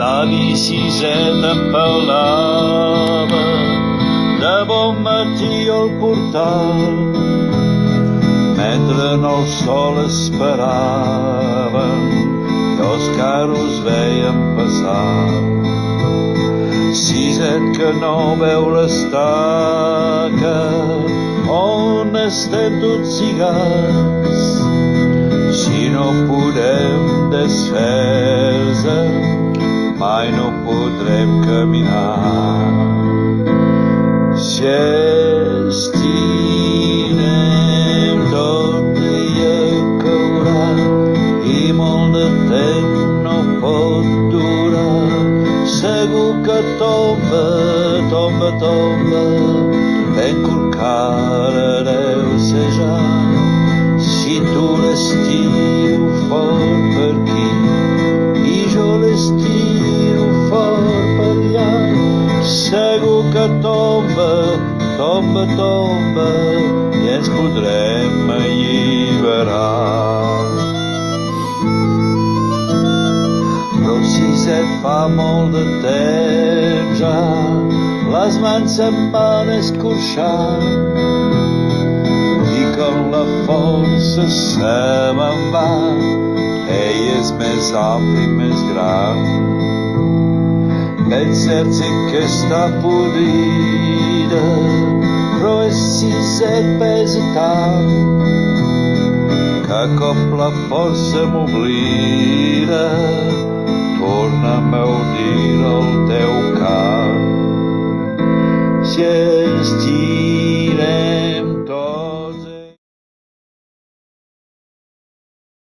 la bicicleta empalava, de bon matí al portal, mentre en el sol esperaven i els carros veien passar. Siset que no veu l'estaca on estem tots lligats, si no podem desfer-se mai no podrem caminar. Si estirem tot dia caurà i molt de temps no pot durar. Segur que tomba, tomba, tomba, ben corcada deu ser ja. Si tu l'estiro fort per aquí i jo l'estiro fort per allà, segur que tomba, tomba, tomba i ens podrem alliberar. Però si Siset fa molt de temps ja, les mans se'n van escorxant i com la força se me'n va, ell és més ampli i més gran. Ben cert sé que està podrida, però és Siset pesa tant que cop la força m'oblida, torna'm a dir el teu cant. Si estic